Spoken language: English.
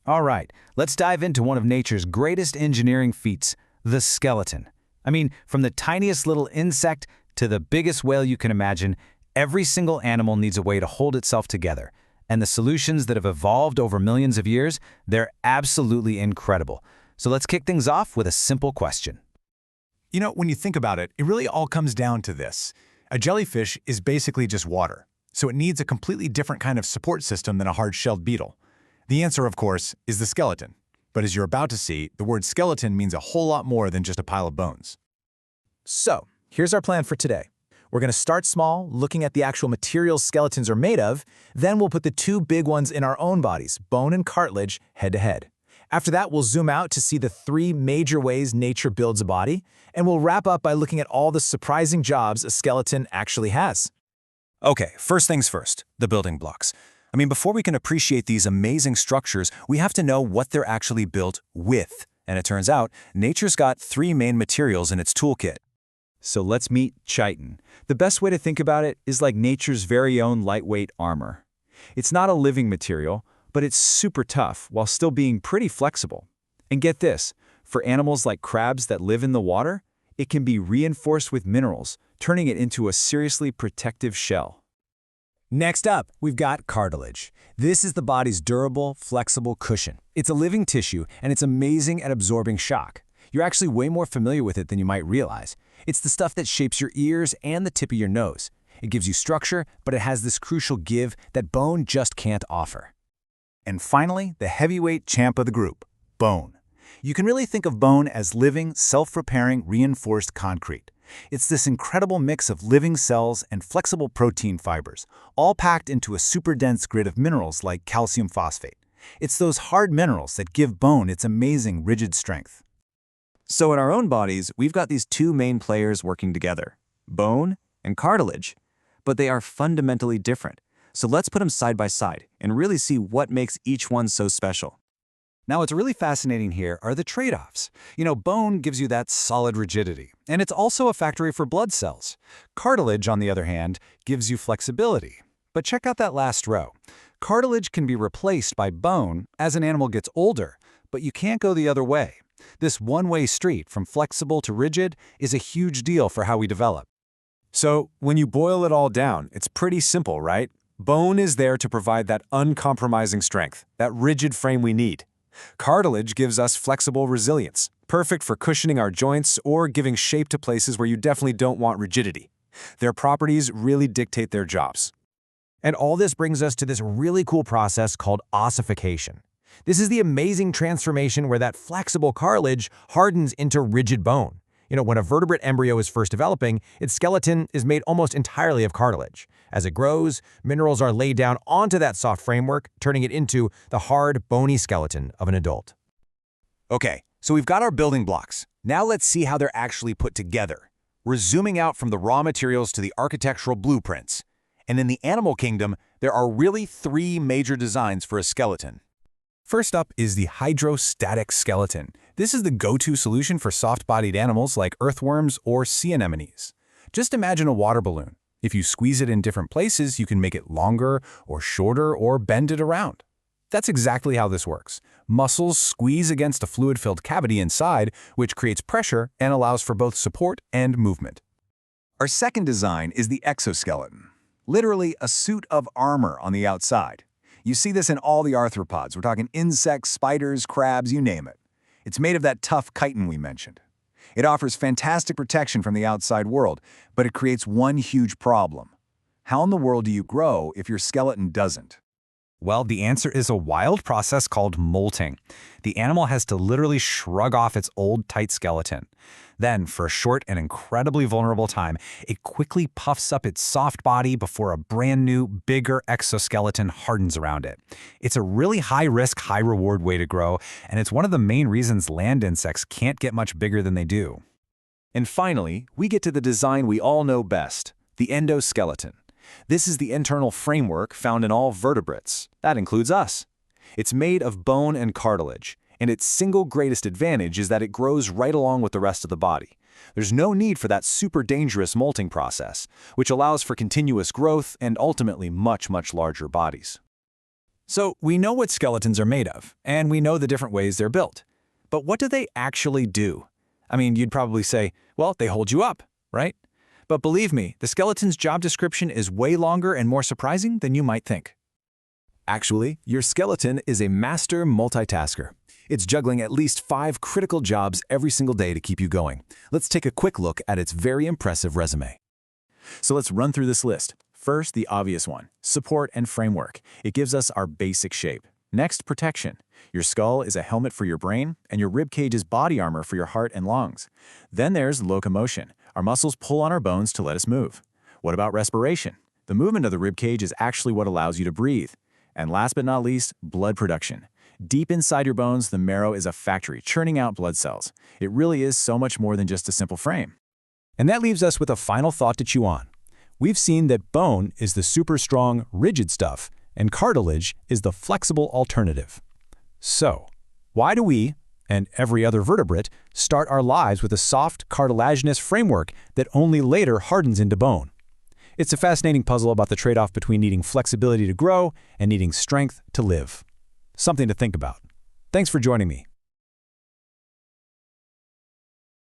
All right, let's dive into one of nature's greatest engineering feats, the skeleton. I mean, from the tiniest little insect to the biggest whale you can imagine, every single animal needs a way to hold itself together. And the solutions that have evolved over millions of years, they're absolutely incredible. So let's kick things off with a simple question. You know, when you think about it, it really all comes down to this. A jellyfish is basically just water, so it needs a completely different kind of support system than a hard-shelled beetle. The answer, of course, is the skeleton. But as you're about to see, the word skeleton means a whole lot more than just a pile of bones. So, here's our plan for today. We're going to start small, looking at the actual materials skeletons are made of, then we'll put the two big ones in our own bodies, bone and cartilage, head to head. After that, we'll zoom out to see the three major ways nature builds a body, and we'll wrap up by looking at all the surprising jobs a skeleton actually has. Okay, first things first, the building blocks. I mean, before we can appreciate these amazing structures, we have to know what they're actually built with. And it turns out, nature's got three main materials in its toolkit. So let's meet chitin. The best way to think about it is like nature's very own lightweight armor. It's not a living material, but it's super tough while still being pretty flexible. And get this, for animals like crabs that live in the water, it can be reinforced with minerals, turning it into a seriously protective shell. Next up, we've got cartilage. This is the body's durable, flexible cushion. It's a living tissue, and it's amazing at absorbing shock. You're actually way more familiar with it than you might realize. It's the stuff that shapes your ears and the tip of your nose. It gives you structure, but it has this crucial give that bone just can't offer. And finally, the heavyweight champ of the group, bone. You can really think of bone as living, self-repairing, reinforced concrete. It's this incredible mix of living cells and flexible protein fibers, all packed into a super dense grid of minerals like calcium phosphate. It's those hard minerals that give bone its amazing rigid strength. So in our own bodies, we've got these two main players working together, bone and cartilage, but they are fundamentally different. So let's put them side by side and really see what makes each one so special. Now, what's really fascinating here are the trade-offs. You know, bone gives you that solid rigidity, and it's also a factory for blood cells. Cartilage, on the other hand, gives you flexibility. But check out that last row. Cartilage can be replaced by bone as an animal gets older, but you can't go the other way. This one-way street from flexible to rigid is a huge deal for how we develop. So, when you boil it all down, it's pretty simple, right? Bone is there to provide that uncompromising strength, that rigid frame we need. Cartilage gives us flexible resilience, perfect for cushioning our joints or giving shape to places where you definitely don't want rigidity. Their properties really dictate their jobs. And all this brings us to this really cool process called ossification. This is the amazing transformation where that flexible cartilage hardens into rigid bone. You know, when a vertebrate embryo is first developing, its skeleton is made almost entirely of cartilage. As it grows, minerals are laid down onto that soft framework, turning it into the hard, bony skeleton of an adult. Okay, so we've got our building blocks. Now let's see how they're actually put together. We're zooming out from the raw materials to the architectural blueprints. And in the animal kingdom, there are really three major designs for a skeleton. First up is the hydrostatic skeleton. This is the go-to solution for soft-bodied animals like earthworms or sea anemones. Just imagine a water balloon. If you squeeze it in different places, you can make it longer or shorter or bend it around. That's exactly how this works. Muscles squeeze against a fluid-filled cavity inside, which creates pressure and allows for both support and movement. Our second design is the exoskeleton. Literally a suit of armor on the outside. You see this in all the arthropods. We're talking insects, spiders, crabs, you name it. It's made of that tough chitin we mentioned. It offers fantastic protection from the outside world, but it creates one huge problem. How in the world do you grow if your skeleton doesn't? Well, the answer is a wild process called molting. The animal has to literally shrug off its old, tight skeleton. Then, for a short and incredibly vulnerable time, it quickly puffs up its soft body before a brand new, bigger exoskeleton hardens around it. It's a really high-risk, high-reward way to grow, and it's one of the main reasons land insects can't get much bigger than they do. And finally, we get to the design we all know best, the endoskeleton. This is the internal framework found in all vertebrates. That includes us. It's made of bone and cartilage, and its single greatest advantage is that it grows right along with the rest of the body. There's no need for that super dangerous molting process, which allows for continuous growth and ultimately much, much larger bodies. So we know what skeletons are made of, and we know the different ways they're built. But what do they actually do? I mean, you'd probably say, well, they hold you up, right? But believe me, the skeleton's job description is way longer and more surprising than you might think. Actually, your skeleton is a master multitasker. It's juggling at least 5 critical jobs every single day to keep you going. Let's take a quick look at its very impressive resume. So let's run through this list. First, the obvious one, support and framework. It gives us our basic shape. Next, protection. Your skull is a helmet for your brain, and your rib cage is body armor for your heart and lungs. Then there's locomotion. Our muscles pull on our bones to let us move. What about respiration? The movement of the rib cage is actually what allows you to breathe. And last but not least, blood production. Deep inside your bones, the marrow is a factory churning out blood cells. It really is so much more than just a simple frame. And that leaves us with a final thought to chew on. We've seen that bone is the super strong, rigid stuff, and cartilage is the flexible alternative. So, why do we, and every other vertebrate, start our lives with a soft, cartilaginous framework that only later hardens into bone? It's a fascinating puzzle about the trade-off between needing flexibility to grow and needing strength to live. Something to think about. Thanks for joining me.